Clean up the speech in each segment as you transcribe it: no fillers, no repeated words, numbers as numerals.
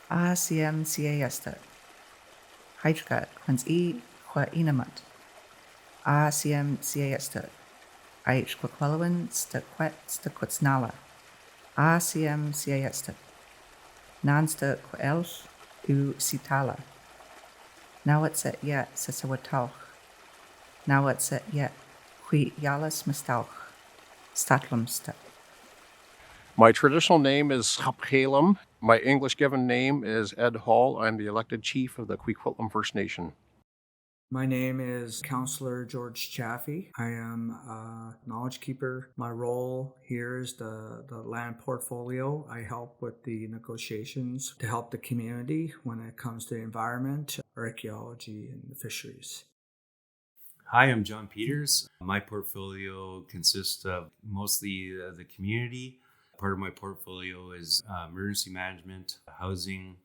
ACMCASTA, Hydrgat, Quans E, Qua Inamat, ACMCASTA, Aich Quaquelawan, Staquet, Staquetsnala, ACMCASTA, Nansta Quelch, U Sitala, Nawatset Yet, Sasawatauch, Nawatset Yet, Qui Yalas Mastauch, Statlamsta. My traditional name is Haphelam. My English given name is Ed Hall. I'm the elected chief of the Coquitlam First Nation. My name is Counselor George Chaffee. I am a knowledge keeper. My role here is the land portfolio. I help with the negotiations to help the community when it comes to environment, archaeology, and the fisheries. Hi, I'm John Peters. My portfolio consists of mostly the community. Part of my portfolio is emergency management, housing,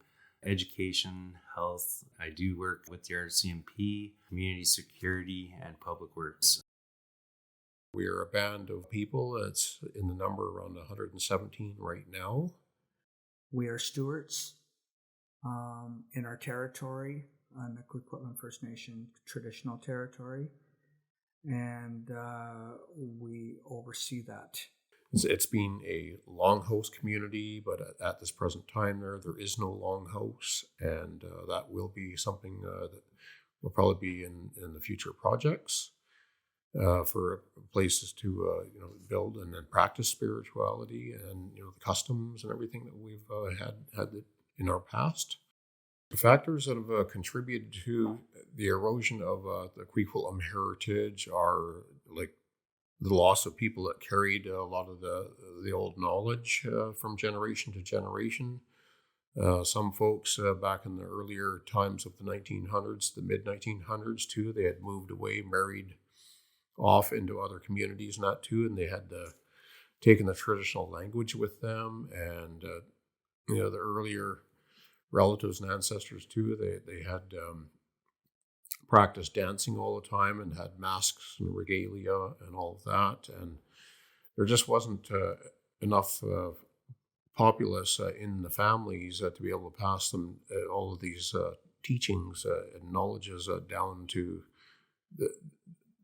education, health. I do work with the RCMP, community security, and public works. We are a band of people. It's in the number around 117 right now. We are stewards in our territory, on the Coquitlam First Nation traditional territory, and we oversee that. It's been a longhouse community, but at this present time there is no longhouse, and that will be something that will probably be in the future projects for places to build and then practice spirituality and the customs and everything that we've had in our past. The factors that have contributed to the erosion of the Coquitlam heritage are like the loss of people that carried a lot of the old knowledge from generation to generation. Some folks back in the earlier times of the 1900s, the mid-1900s too, they had moved away, married off into other communities and that too, and they had taken the traditional language with them, and the earlier relatives and ancestors too, they had practiced dancing all the time and had masks and regalia and all of that, and there just wasn't enough populace in the families to be able to pass them all of these teachings and knowledges down to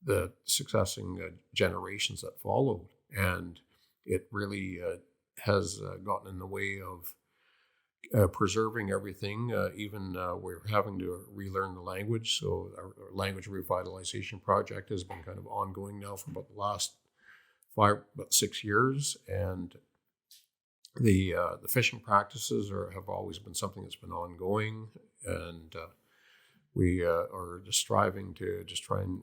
the succeeding generations that followed, and it really has gotten in the way of preserving everything. Even we're having to relearn the language, so our language revitalization project has been kind of ongoing now for about the last 6 years, and the fishing practices have always been something that's been ongoing, and we are just striving to just try and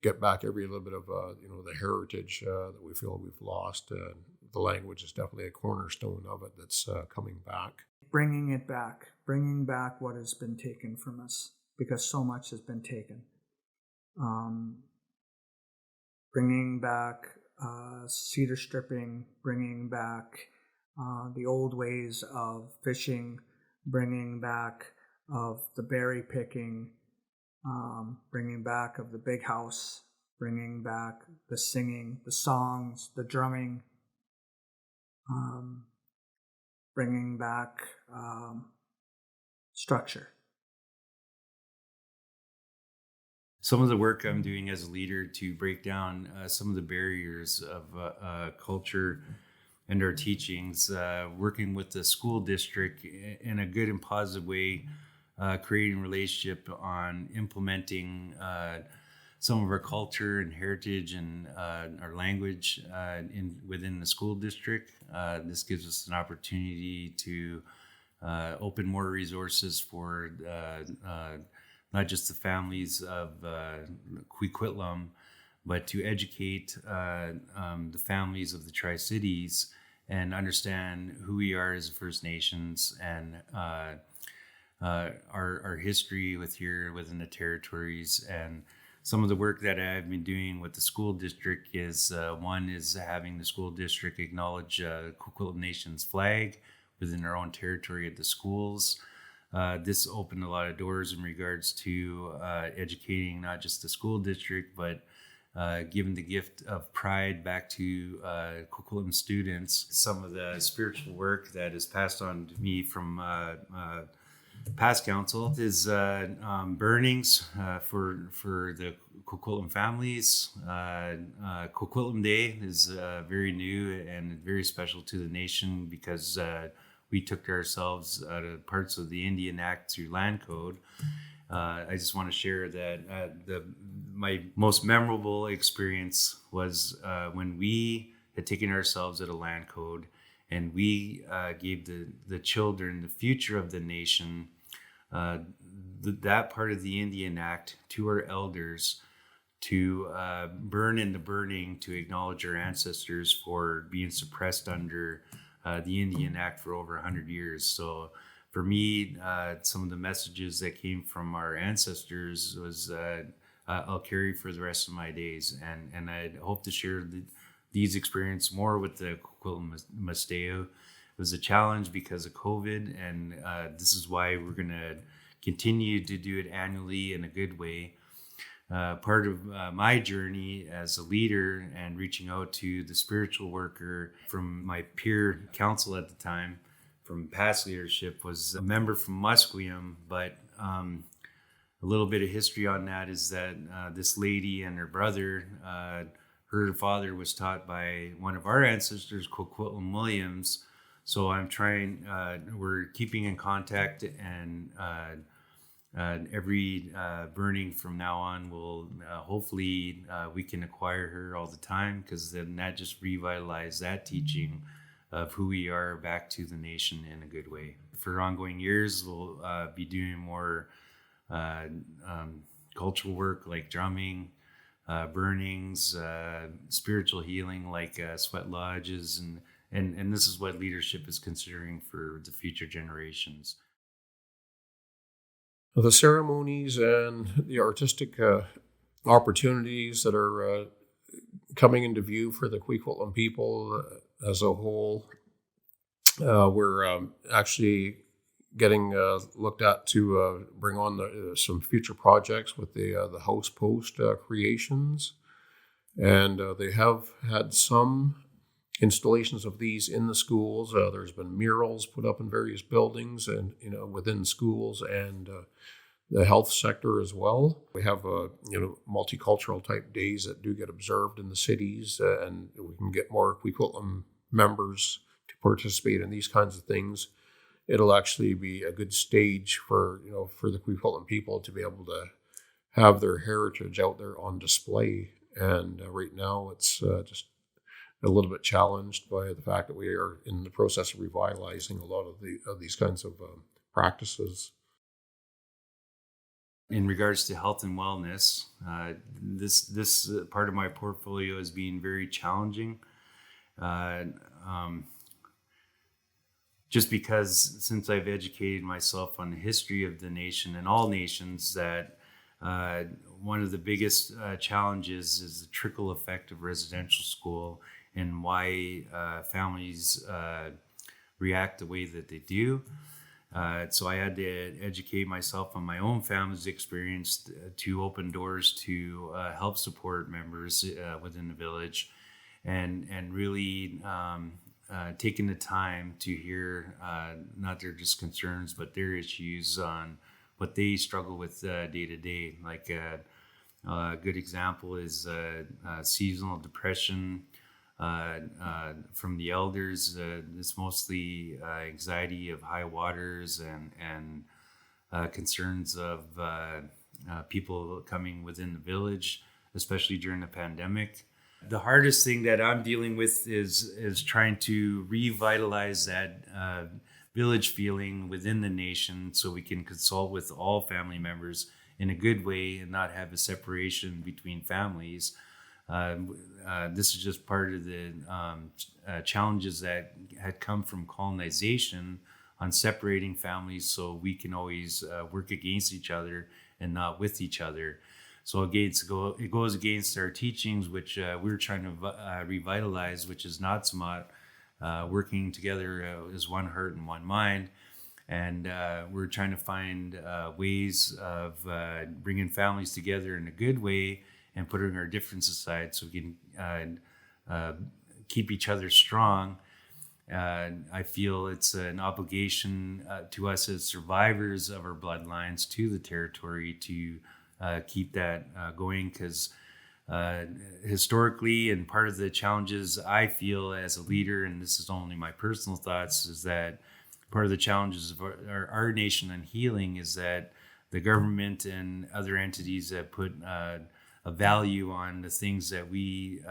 get back every little bit of the heritage that we feel we've lost. The language is definitely a cornerstone of it that's coming back. Bringing back what has been taken from us, because so much has been taken. Bringing back cedar stripping, bringing back the old ways of fishing, bringing back of the berry picking, bringing back of the big house, bringing back the singing, the songs, the drumming, bringing back structure. Some of the work I'm doing as a leader to break down some of the barriers of culture and our teachings, working with the school district in a good and positive way, creating relationship on implementing some of our culture and heritage and our language within the school district. This gives us an opportunity to open more resources for not just the families of Coquitlam, but to educate the families of the Tri-Cities and understand who we are as First Nations and our history within the territories. And some of the work that I've been doing with the school district is one is having the school district acknowledge Coquitlam Nation's flag within our own territory at the schools. This opened a lot of doors in regards to educating not just the school district, but given the gift of pride back to Coquitlam students. Some of the spiritual work that is passed on to me from past council is burnings for the Coquitlam families. Coquitlam Day is very new and very special to the nation because we took ourselves out of parts of the Indian Act through Land Code. I just want to share that my most memorable experience was when we had taken ourselves out of Land Code and we gave the children the future of the nation, that part of the Indian Act to our elders to burn in the burning to acknowledge our ancestors for being suppressed under the Indian Act for over 100 years. So for me, some of the messages that came from our ancestors was I'll carry for the rest of my days. And I hope to share these experiences more with the Coquitlam Masteo. It was a challenge because of COVID, and this is why we're going to continue to do it annually in a good way. Part of my journey as a leader and reaching out to the spiritual worker from my peer council at the time, from past leadership, was a member from Musqueam, but a little bit of history on that is that this lady and her brother, her father was taught by one of our ancestors, Coquitlam Williams. So I'm trying, we're keeping in contact, and every burning from now on will hopefully we can acquire her all the time, because then that just revitalizes that teaching of who we are back to the nation in a good way. For ongoing years, we'll be doing more cultural work like drumming, burnings, spiritual healing like sweat lodges, and this is what leadership is considering for the future generations. The ceremonies and the artistic opportunities that are coming into view for the Coquitlam people as a whole, we're actually getting looked at to bring on some future projects with the house post creations, and they have had some installations of these in the schools. There's been murals put up in various buildings and within schools and the health sector as well. We have multicultural type days that do get observed in the cities, and we can get more Coquitlam members to participate in these kinds of things. It'll actually be a good stage for the Coquitlam people to be able to have their heritage out there on display. And right now, it's just a little bit challenged by the fact that we are in the process of revitalizing a lot of these kinds of practices. In regards to health and wellness, this part of my portfolio is being very challenging. Just because since I've educated myself on the history of the nation and all nations, that one of the biggest challenges is the trickle effect of residential school and why families react the way that they do. So I had to educate myself on my own family's experience to open doors to help support members within the village, and really taking the time to hear not their just concerns, but their issues on what they struggle with day to day. Like a good example is seasonal depression from the elders. It's mostly anxiety of high waters and concerns of people coming within the village, especially during the pandemic. The hardest thing that I'm dealing with is trying to revitalize that village feeling within the nation, so we can consult with all family members in a good way and not have a separation between families. This is just part of the challenges that had come from colonization on separating families, so we can always work against each other and not with each other. So it goes against our teachings, which we're trying to revitalize, which is not Samat, working together as one heart and one mind. And we're trying to find ways of bringing families together in a good way and putting our differences aside so we can keep each other strong. I feel it's an obligation to us as survivors of our bloodlines to the territory to keep that going, because historically, and part of the challenges I feel as a leader, and this is only my personal thoughts, is that part of the challenges of our nation on healing is that the government and other entities that put a value on the things that we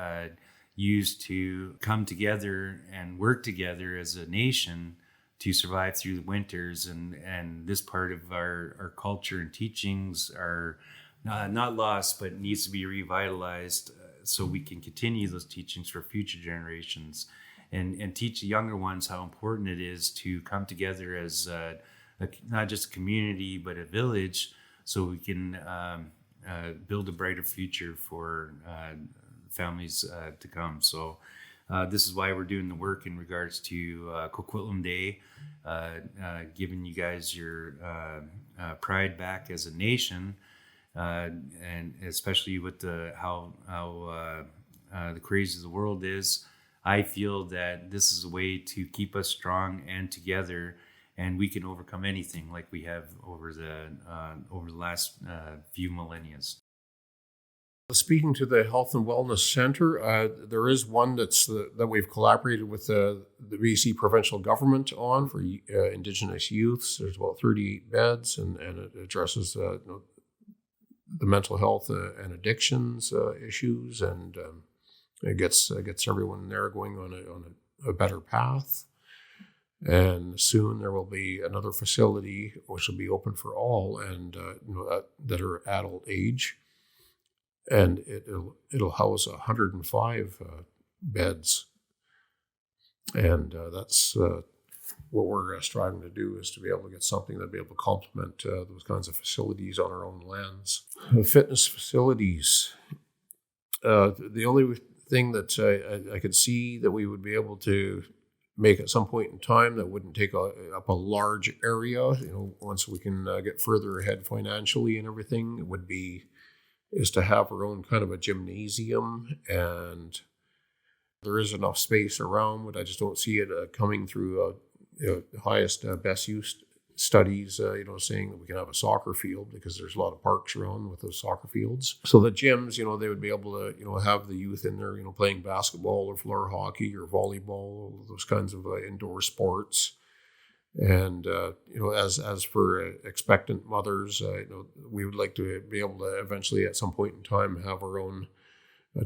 use to come together and work together as a nation to survive through the winters, and this part of our culture and teachings are not lost, but needs to be revitalized so we can continue those teachings for future generations and teach the younger ones how important it is to come together as not just a community, but a village, so we can build a brighter future for families to come. So this is why we're doing the work in regards to Coquitlam Day, giving you guys your pride back as a nation, and especially with how the crazy of the world is. I feel that this is a way to keep us strong and together, and we can overcome anything like we have over the last few millennia. Speaking to the Health and Wellness Center, there is one that we've collaborated with the BC provincial government on for Indigenous youths. There's about 38 beds, and it addresses the mental health and addictions issues, and it gets everyone there going on a better path. And soon there will be another facility which will be open for all, and that are adult age, and it'll house 105 beds, and that's what we're striving to do, is to be able to get something that'll be able to complement those kinds of facilities on our own lands. Fitness facilities. The only thing that I could see that we would be able to make at some point in time that wouldn't take up a large area, once we can get further ahead financially and everything, is to have our own kind of a gymnasium, and there is enough space around, but I just don't see it coming through highest best use studies, saying that we can have a soccer field, because there's a lot of parks around with those soccer fields. So the gyms, they would be able to, have the youth in there, playing basketball or floor hockey or volleyball, those kinds of indoor sports. And, as for expectant mothers, we would like to be able to eventually at some point in time have our own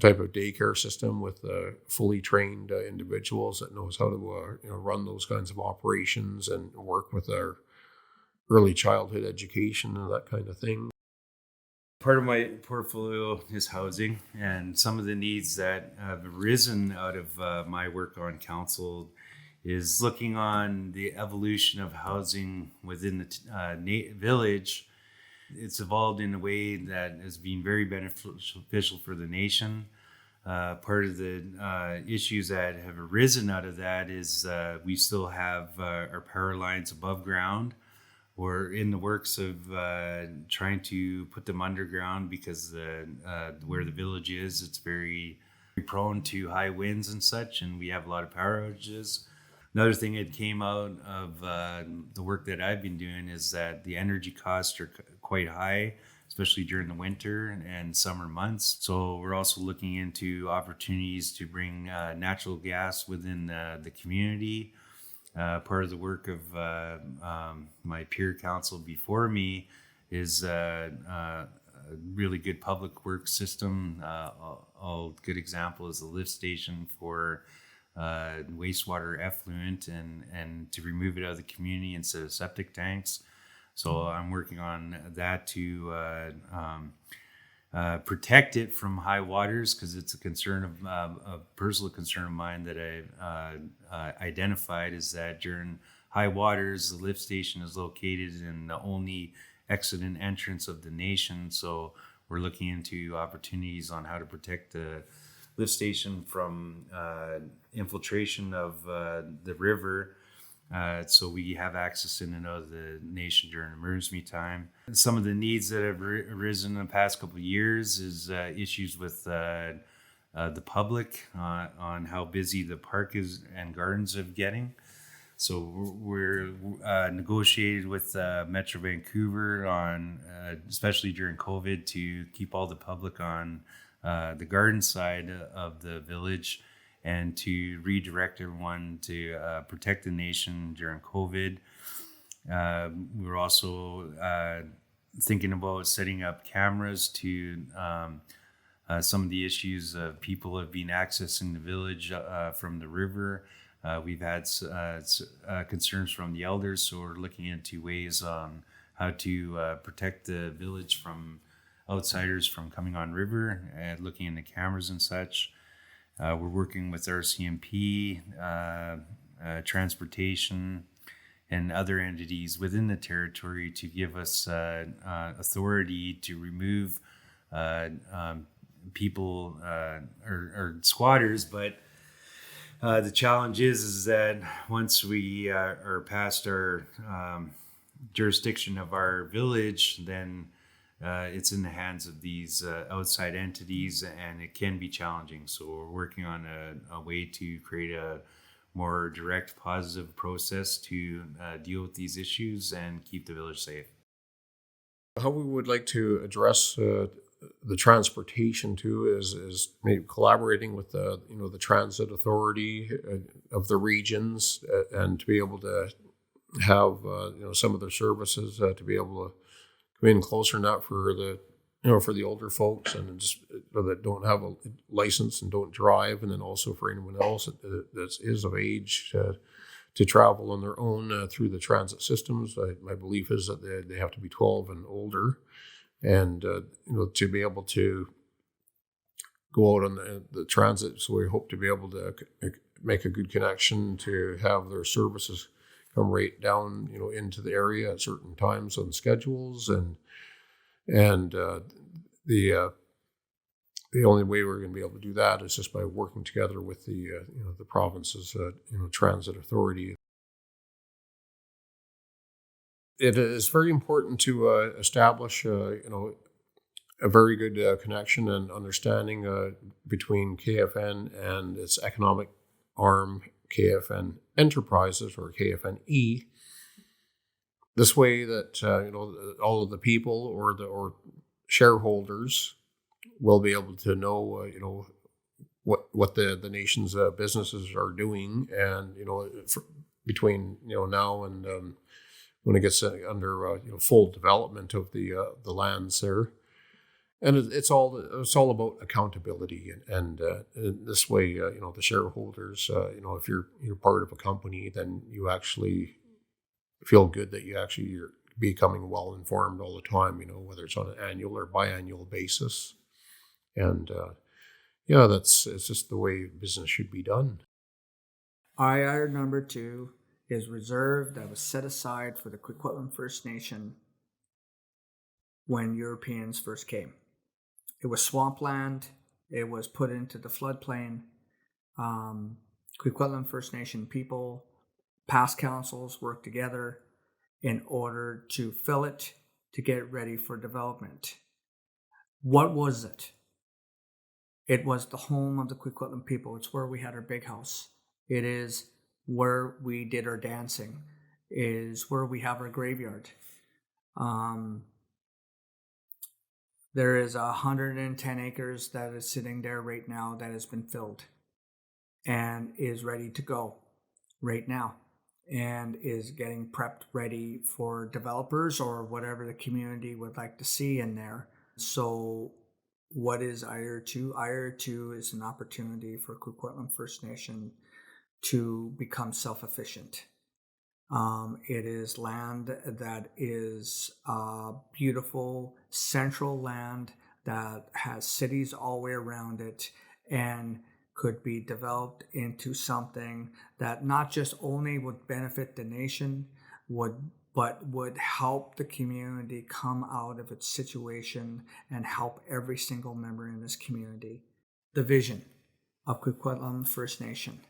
type of daycare system with fully trained individuals that knows how to run those kinds of operations and work with our early childhood education and that kind of thing. Part of my portfolio is housing, and some of the needs that have arisen out of my work on council is looking on the evolution of housing within the village. It's evolved in a way that has been very beneficial for the nation. Part of the issues that have arisen out of that is we still have our power lines above ground. We're in the works of trying to put them underground, because where the village is, it's very prone to high winds and such, and we have a lot of power outages. Another thing that came out of the work that I've been doing is that the energy costs are quite high, especially during the winter and summer months. So we're also looking into opportunities to bring natural gas within the community. Part of the work of my peer council before me is a really good public works system. A good example is the lift station for wastewater effluent and to remove it out of the community instead of septic tanks. So I'm working on that to protect it from high waters, because it's a personal concern of mine that I've identified, is that during high waters, the lift station is located in the only exit and entrance of the nation. So we're looking into opportunities on how to protect the lift station from infiltration of the river, So we have access in and out of the nation during emergency time. Some of the needs that have arisen in the past couple of years is issues with the public on how busy the park is and gardens are getting. So we're negotiated with Metro Vancouver on, especially during COVID, to keep all the public on the garden side of the village, and to redirect everyone to protect the nation during COVID. We're also thinking about setting up cameras to some of the issues people have been accessing the village from the river. We've had concerns from the elders, so we're looking into ways on how to protect the village from outsiders from coming on river, and looking into cameras and such. We're working with RCMP, transportation, and other entities within the territory to give us authority to remove people or squatters. But the challenge is that once we are past our jurisdiction of our village, then it's in the hands of these outside entities, and it can be challenging. So we're working on a way to create a more direct, positive process to deal with these issues and keep the village safe. How we would like to address the transportation too is maybe collaborating with the transit authority of the regions, and to be able to have some of their services to be able to come in closer, not for the for the older folks and just that don't have a license and don't drive, and then also for anyone else that is of age to travel on their own through the transit systems. My belief is that they have to be 12 and older, and to be able to go out on the transit. So we hope to be able to make a good connection to have their services come right down into the area at certain times on schedules, and the only way we're going to be able to do that is just by working together with the province's transit authority. It is very important to establish a very good connection and understanding between KFN and its economic arm, KFN Enterprises, or KFNE. This way that all of the people or shareholders will be able to know what the nation's businesses are doing, and between now and when it gets under full development of the lands there. And it's all about accountability, and this way, the shareholders, if you're part of a company, then you actually feel good that you're becoming well informed all the time, whether it's on an annual or biannual basis. And it's just the way business should be done. IR number 2 is reserved, that was set aside for the Coquitlam First Nation when Europeans first came. It was swampland. It was put into the floodplain. Coquitlam First Nation people, past councils worked together in order to fill it, to get it ready for development. What was it? It was the home of the Coquitlam people. It's where we had our big house. It is where we did our dancing. It is where we have our graveyard. There is 110 acres that is sitting there right now that has been filled and is ready to go right now, and is getting prepped ready for developers or whatever the community would like to see in there. So what is IR2? IR2 is an opportunity for Coquitlam First Nation to become self-efficient. It is land that is beautiful, central land that has cities all the way around it, and could be developed into something that not just only would benefit the nation, but would help the community come out of its situation and help every single member in this community. The vision of Coquitlam First Nation.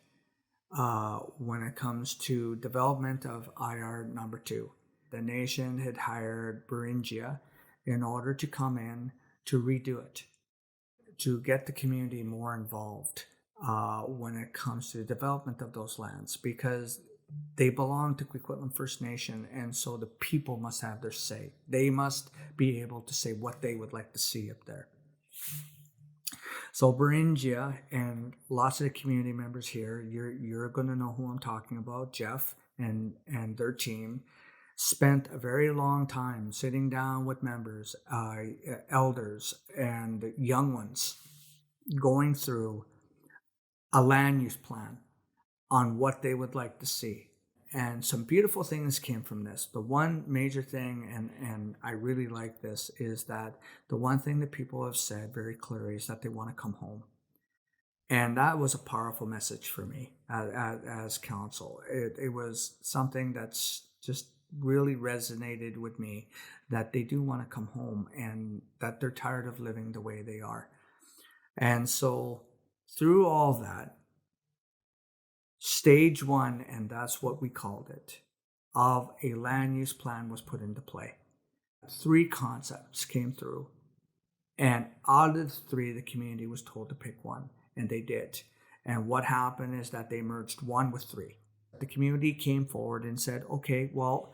when it comes to development of IR number 2. The nation had hired Beringia in order to come in to redo it, to get the community more involved when it comes to the development of those lands, because they belong to Coquitlam First Nation, and so the people must have their say. They must be able to say what they would like to see up there. So Beringia and lots of the community members here, you're going to know who I'm talking about, Jeff and their team, spent a very long time sitting down with members, elders, and young ones, going through a land use plan on what they would like to see. And some beautiful things came from this. The one major thing, and I really like this, is that the one thing that people have said very clearly is that they want to come home. And that was a powerful message for me as council. It was something that's just really resonated with me, that they do want to come home and that they're tired of living the way they are. And so through all that, stage 1, and that's what we called it, of a land use plan was put into play. 3 concepts came through, and out of the 3, the community was told to pick one, and they did. And what happened is that they merged 1 with 3. The community came forward and said, okay, well,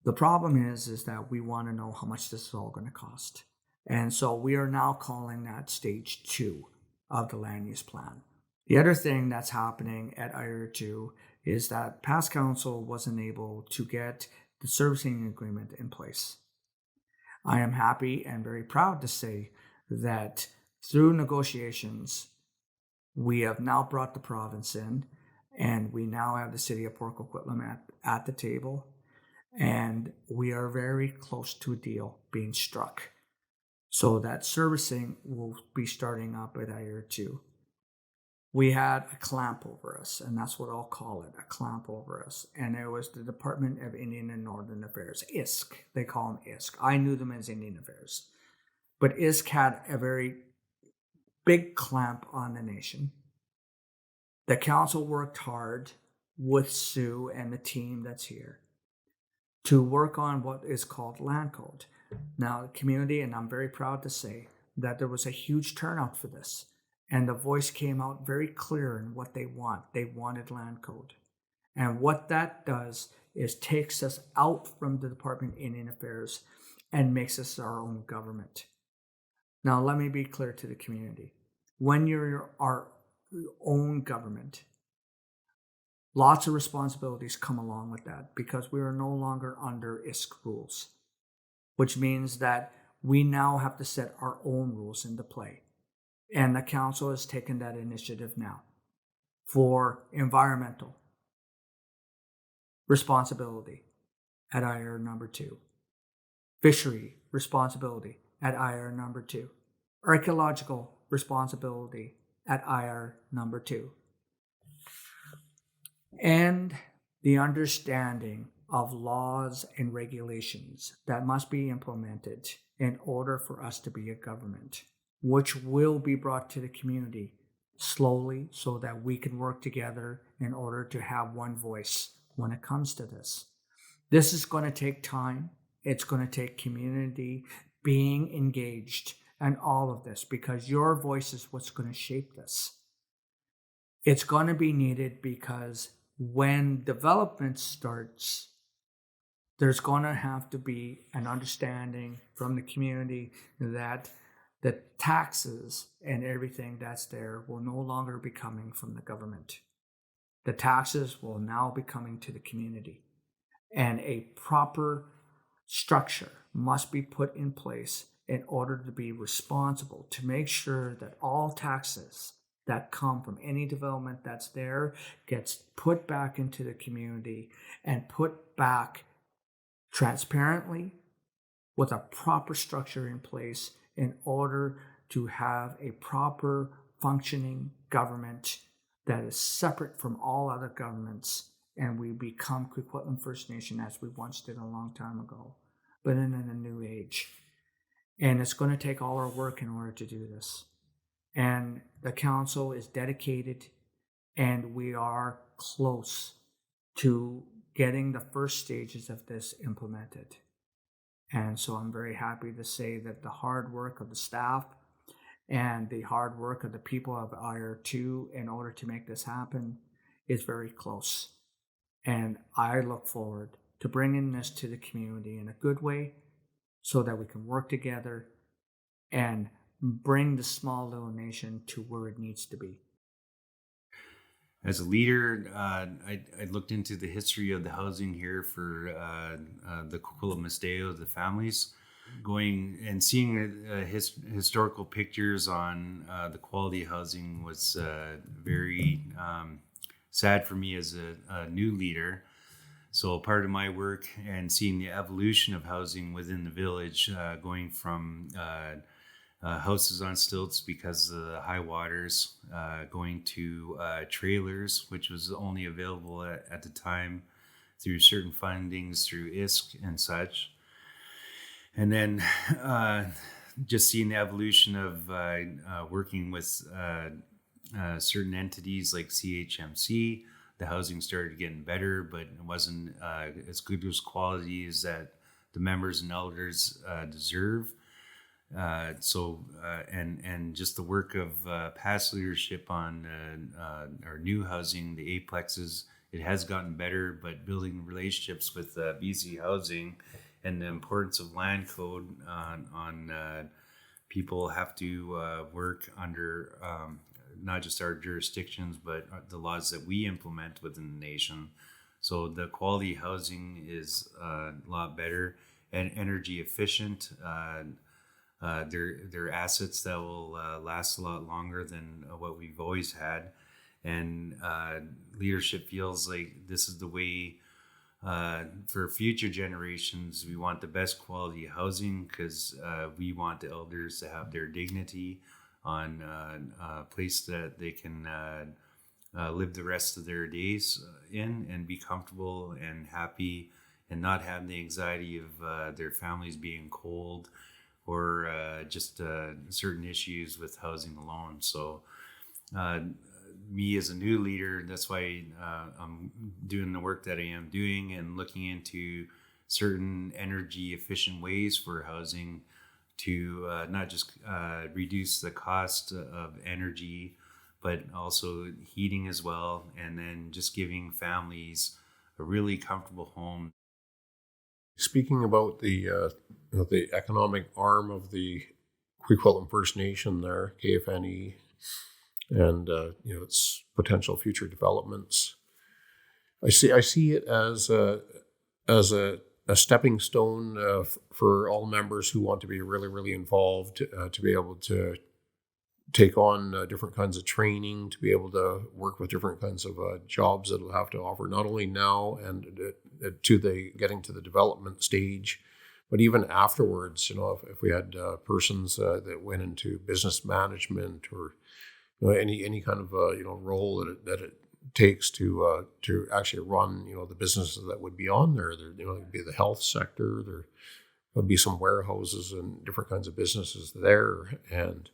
the problem is that we want to know how much this is all going to cost. And so we are now calling that stage 2 of the land use plan. The other thing that's happening at IR2 is that past council wasn't able to get the servicing agreement in place. I am happy and very proud to say that through negotiations, we have now brought the province in, and we now have the city of Port Coquitlam at the table, and we are very close to a deal being struck. So that servicing will be starting up at IR2. We had a clamp over us, and that's what I'll call it, a clamp over us. And it was the Department of Indian and Northern Affairs, ISK. They call them ISK. I knew them as Indian Affairs. But ISK had a very big clamp on the nation. The council worked hard with Sue and the team that's here to work on what is called land code. Now, the community, and I'm very proud to say that there was a huge turnout for this. And the voice came out very clear in what they want. They wanted land code. And what that does is takes us out from the Department of Indian Affairs and makes us our own government. Now, let me be clear to the community. When you're our own government, lots of responsibilities come along with that, because we are no longer under ISK rules, which means that we now have to set our own rules into play. And the council has taken that initiative now for environmental responsibility at IR number 2, fishery responsibility at IR number 2, archaeological responsibility at IR number 2, and the understanding of laws and regulations that must be implemented in order for us to be a government, which will be brought to the community slowly so that we can work together in order to have one voice when it comes to this. This is going to take time. It's going to take community being engaged in all of this, because your voice is what's going to shape this. It's going to be needed because when development starts, there's going to have to be an understanding from the community that the taxes and everything that's there will no longer be coming from the government. The taxes will now be coming to the community. And a proper structure must be put in place in order to be responsible, to make sure that all taxes that come from any development that's there gets put back into the community and put back transparently with a proper structure in place in order to have a proper functioning government that is separate from all other governments, and we become Coquitlam First Nation as we once did a long time ago, but in a new age. And it's going to take all our work in order to do this. And the council is dedicated and we are close to getting the first stages of this implemented. And so I'm very happy to say that the hard work of the staff and the hard work of the people of IR2 in order to make this happen is very close. And I look forward to bringing this to the community in a good way so that we can work together and bring the small little nation to where it needs to be. As a leader, I looked into the history of the housing here for the Kukulamisteo, the families, going and seeing historical pictures on the quality of housing was very sad for me as a new leader. So part of my work and seeing the evolution of housing within the village, going from houses on stilts because of the high waters, going to trailers, which was only available at the time through certain fundings through ISK and such. And then just seeing the evolution of working with certain entities like CHMC, the housing started getting better, but it wasn't as good as quality as that the members and elders deserve. And just the work of past leadership on our new housing, the aplexes, it has gotten better, but building relationships with BC Housing and the importance of land code on people have to work under not just our jurisdictions, but the laws that we implement within the nation. So the quality housing is a lot better and energy efficient. They're assets that will last a lot longer than what we've always had. And leadership feels like this is the way for future generations. We want the best quality housing because we want the elders to have their dignity on a place that they can live the rest of their days in and be comfortable and happy and not have the anxiety of their families being cold or just certain issues with housing alone. So me as a new leader, that's why I'm doing the work that I am doing and looking into certain energy efficient ways for housing to not just reduce the cost of energy, but also heating as well, and then just giving families a really comfortable home. Speaking about the economic arm of the Quequelin First Nation there, KFNE, and its potential future developments, I see it as a stepping stone for all members who want to be really, really involved, to be able to take on different kinds of training, to be able to work with different kinds of jobs that will have to offer, not only now and to the getting to the development stage, but even afterwards. If we had persons that went into business management or any kind of role that it takes to actually run the businesses that would be on there. There'd be the health sector. There would be some warehouses and different kinds of businesses there, and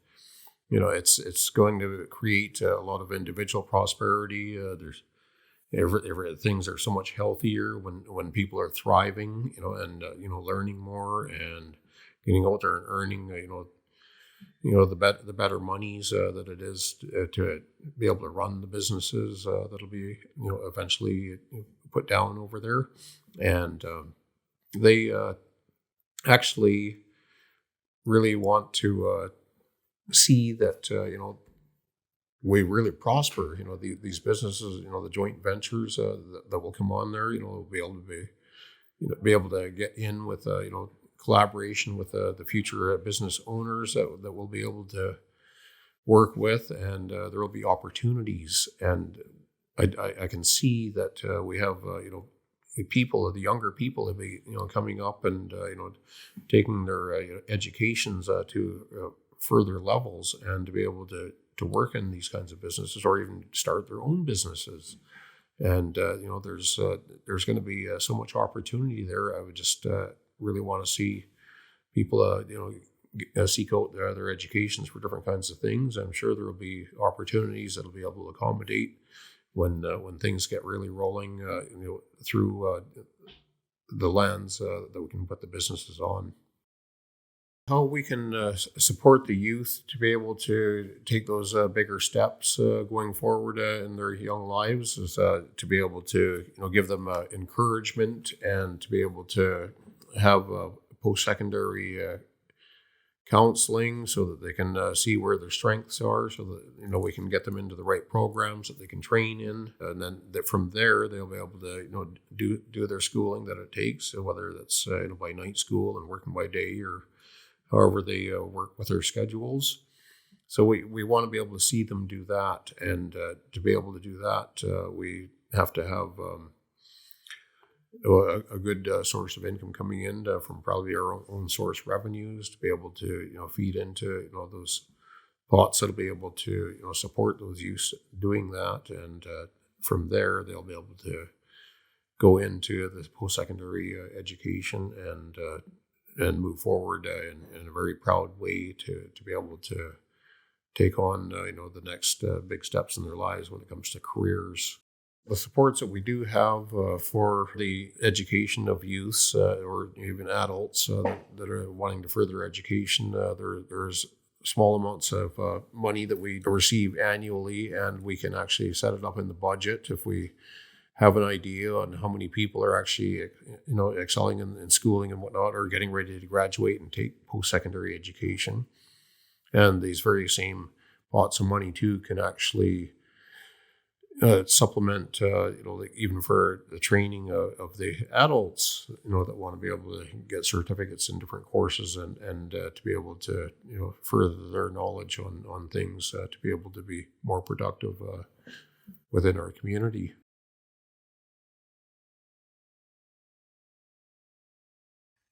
it's going to create a lot of individual prosperity. Things are so much healthier when people are thriving, and learning more and getting out there and earning the better monies that it is to be able to run the businesses that'll be eventually put down over there. And they actually really want to see that we really prosper. These businesses, the joint ventures that will come on there, will be able to be able to get in with collaboration with the future business owners that we'll be able to work with, and there will be opportunities. And I can see that we have the younger people will be coming up and taking their educations to further levels, and to be able to work in these kinds of businesses or even start their own businesses. And there's going to be so much opportunity there. I would just really want to see people seek out their educations for different kinds of things. I'm sure there will be opportunities that'll be able to accommodate when things get really rolling, through the lands that we can put the businesses on. How we can support the youth to be able to take those bigger steps going forward in their young lives is to be able to give them encouragement and to be able to have post-secondary counseling so that they can see where their strengths are, so that we can get them into the right programs that they can train in, and then from there they'll be able to do their schooling that it takes, so whether that's by night school and working by day or however they work with their schedules. So we want to be able to see them do that, and to be able to do that, we have to have a good source of income coming in from probably our own source revenues to be able to feed into those pots that'll be able to support those youth doing that, and from there they'll be able to go into the post-secondary education and move forward in a very proud way to be able to take on the next big steps in their lives when it comes to careers. The supports that we do have for the education of youths or even adults that are wanting to further education, there's small amounts of money that we receive annually, and we can actually set it up in the budget if we have an idea on how many people are actually, excelling in schooling and whatnot, or getting ready to graduate and take post-secondary education. And these very same pots of money too can actually supplement, even for the training of the adults, that want to be able to get certificates in different courses and to be able to, further their knowledge on things to be able to be more productive within our community.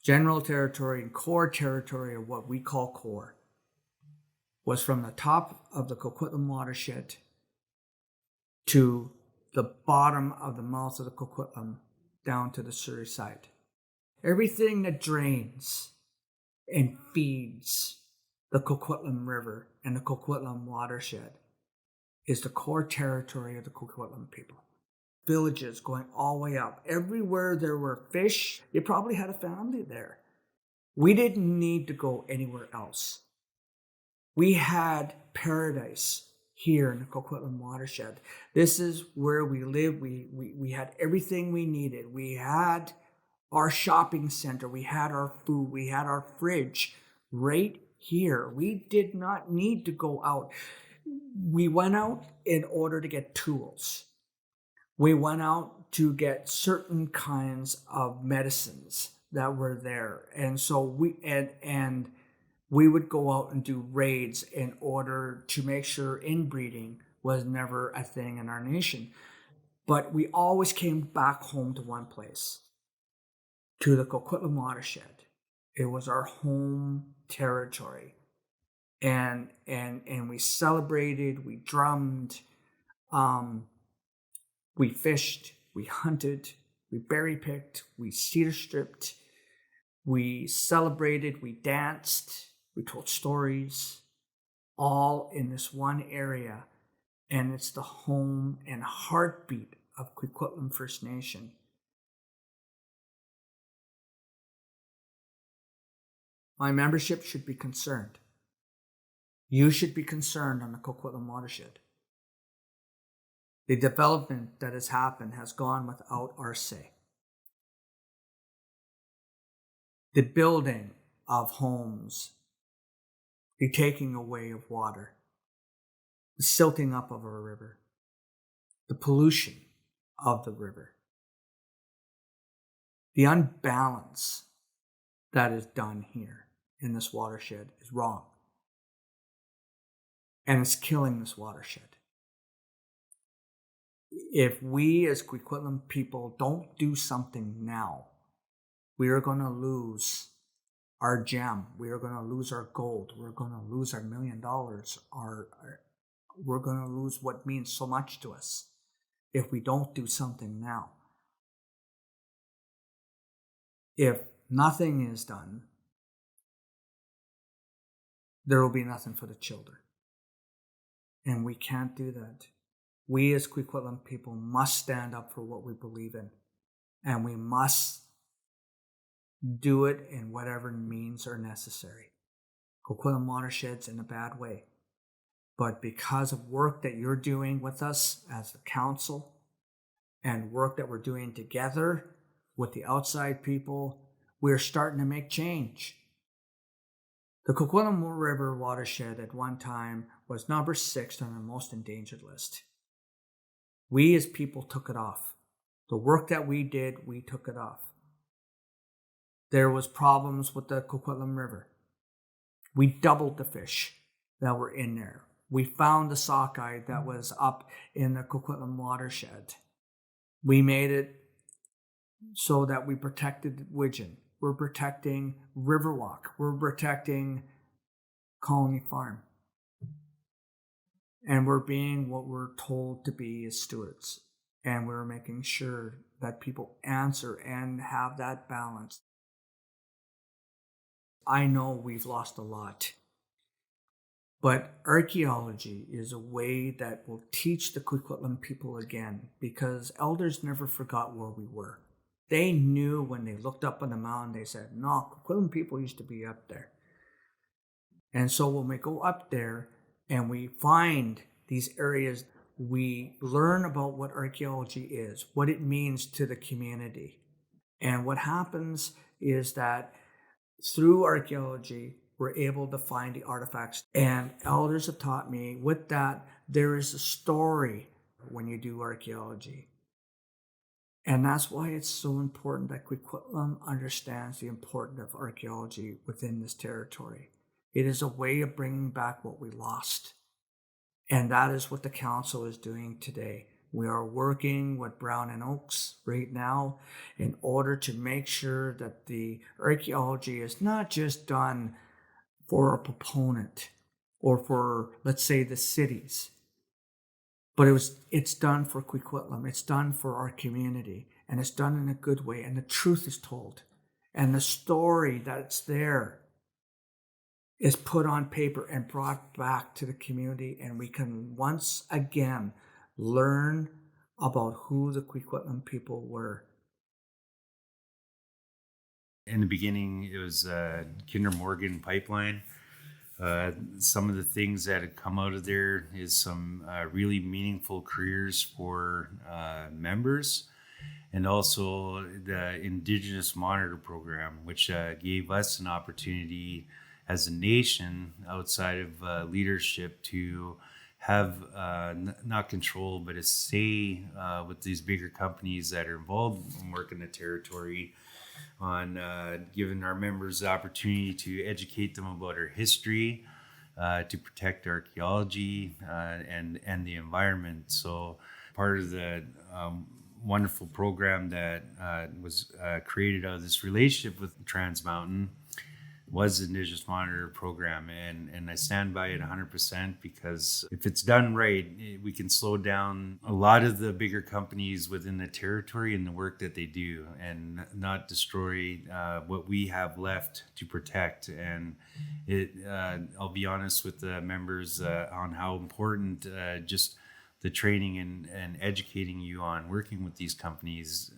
General territory and core territory, or what we call core, was from the top of the Coquitlam watershed to the bottom of the mouth of the Coquitlam down to the Surrey side. Everything that drains and feeds the Coquitlam River and the Coquitlam watershed is the core territory of the Coquitlam people. Villages going all the way up. Everywhere there were fish, they probably had a family there. We didn't need to go anywhere else. We had paradise here in the Coquitlam watershed. This is where we lived. We had everything we needed. We had our shopping center. We had our food. We had our fridge right here. We did not need to go out. We went out in order to get tools. We went out to get certain kinds of medicines that were there. And so we would go out and do raids in order to make sure inbreeding was never a thing in our nation. But we always came back home to one place, to the Coquitlam watershed. It was our home territory. And we celebrated, we drummed, we fished, we hunted, we berry picked, we cedar stripped, we celebrated, we danced, we told stories, all in this one area. And it's the home and heartbeat of Coquitlam First Nation. My membership should be concerned. You should be concerned on the Coquitlam watershed. The development that has happened has gone without our say. The building of homes, the taking away of water, the silting up of our river, the pollution of the river, the unbalance that is done here in this watershed is wrong. And it's killing this watershed. If we as Coquitlam people don't do something now, we are going to lose our gem. We are going to lose our gold. We're going to lose our $1 million. We're going to lose what means so much to us if we don't do something now. If nothing is done, there will be nothing for the children. And we can't do that. We as Coquitlam people must stand up for what we believe in. And we must do it in whatever means are necessary. Coquitlam watershed's in a bad way. But because of work that you're doing with us as the council and work that we're doing together with the outside people, we're starting to make change. The Coquitlam River watershed at one time was number 6 on the most endangered list. We as people took it off. The work that we did, we took it off. There was problems with the Coquitlam River. We doubled the fish that were in there. We found the sockeye that was up in the Coquitlam watershed. We made it so that we protected widgeon. We're protecting Riverwalk. We're protecting Colony Farm. And we're being what we're told to be as stewards. And we're making sure that people answer and have that balance. I know we've lost a lot. But archaeology is a way that will teach the Coquitlam people again, because elders never forgot where we were. They knew when they looked up on the mountain, they said, no, Coquitlam people used to be up there. And so when we go up there and we find these areas, we learn about what archaeology is, what it means to the community. And what happens is that through archaeology, we're able to find the artifacts. And elders have taught me with that, there is a story when you do archaeology. And that's why it's so important that Coquitlam understands the importance of archaeology within this territory. It is a way of bringing back what we lost. And that is what the council is doing today. We are working with Brown and Oakes right now in order to make sure that the archaeology is not just done for a proponent or for, let's say, the cities, but it's done for Coquitlam. It's done for our community, and it's done in a good way, and the truth is told. And the story that's there is put on paper and brought back to the community, and we can once again learn about who the Coquitlam people were. In the beginning, it was Kinder Morgan pipeline. Some of the things that have come out of there is some really meaningful careers for members, and also the Indigenous Monitor Program, which gave us an opportunity as a nation outside of leadership to have not control, but a say with these bigger companies that are involved in working the territory on giving our members the opportunity to educate them about our history, to protect archaeology and the environment. So part of the wonderful program that was created out of this relationship with Trans Mountain was the Indigenous Monitor Program, and I stand by it 100%, because if it's done right, we can slow down a lot of the bigger companies within the territory and the work that they do, and not destroy what we have left to protect. And I'll be honest with the members on how important just the training and educating you on working with these companies,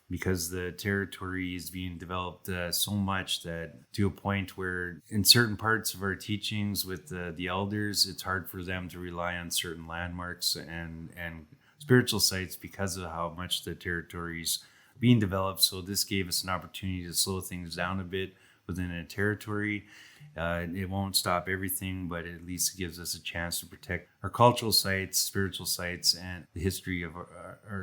because the territory is being developed so much that to a point where in certain parts of our teachings with the elders, it's hard for them to rely on certain landmarks and spiritual sites because of how much the territory is being developed. So this gave us an opportunity to slow things down a bit within a territory. It won't stop everything, but at least gives us a chance to protect our cultural sites, spiritual sites, and the history of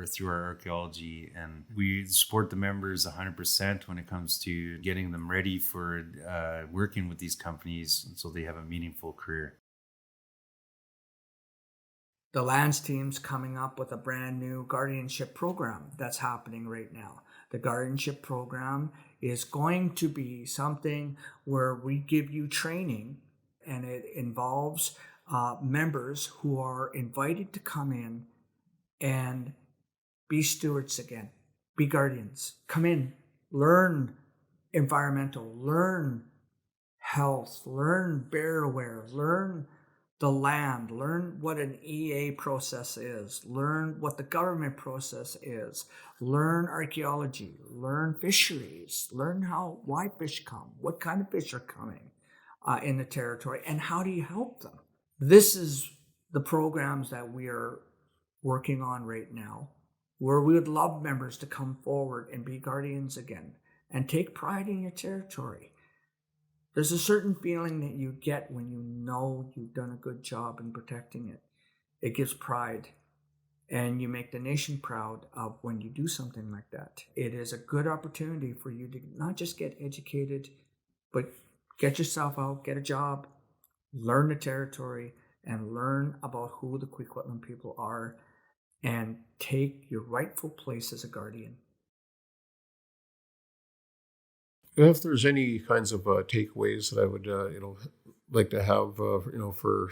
through our archaeology. And we support the members 100% when it comes to getting them ready for working with these companies so they have a meaningful career. The lands team's coming up with a brand new guardianship program that's happening right now. The guardianship program is going to be something where we give you training, and it involves members who are invited to come in and be stewards again, be guardians. Come in, learn environmental, learn health, learn bear aware, learn the land, learn what an EA process is, learn what the government process is, learn archaeology, learn fisheries, learn why fish come, what kind of fish are coming in the territory, and how do you help them. This is the programs that we are working on right now, where we would love members to come forward and be guardians again and take pride in your territory. There's a certain feeling that you get when you know you've done a good job in protecting it. It gives pride, and you make the nation proud of when you do something like that. It is a good opportunity for you to not just get educated, but get yourself out, get a job, learn the territory, and learn about who the Coquitlam people are, and take your rightful place as a guardian. If there's any kinds of takeaways that I would, like to have, for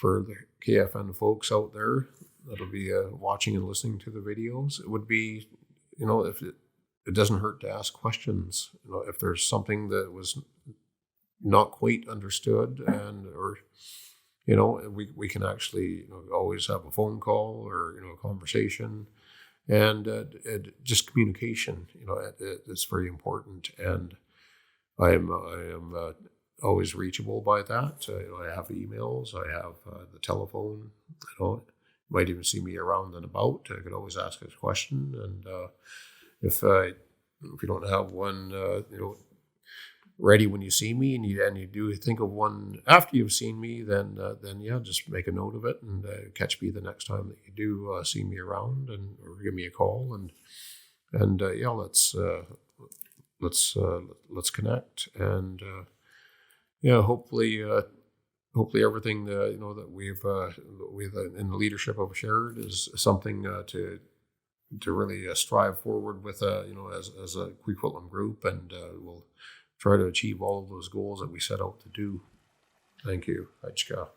the KFN folks out there that'll be watching and listening to the videos, it would be, if it doesn't hurt to ask questions. If there's something that was not quite understood, or we can actually always have a phone call or a conversation. And just communication, it's very important. And I am always reachable by that. I have emails, I have the telephone. You might even see me around and about. I could always ask a question. And if you don't have one, ready when you see me, and you do think of one after you've seen me, then yeah, just make a note of it and catch me the next time that you do see me around, or give me a call, and yeah, let's connect, and yeah, hopefully everything that we've in the leadership of shared is something to really strive forward with, as a Coquitlam group, and we'll try to achieve all of those goals that we set out to do. Thank you, Hajka.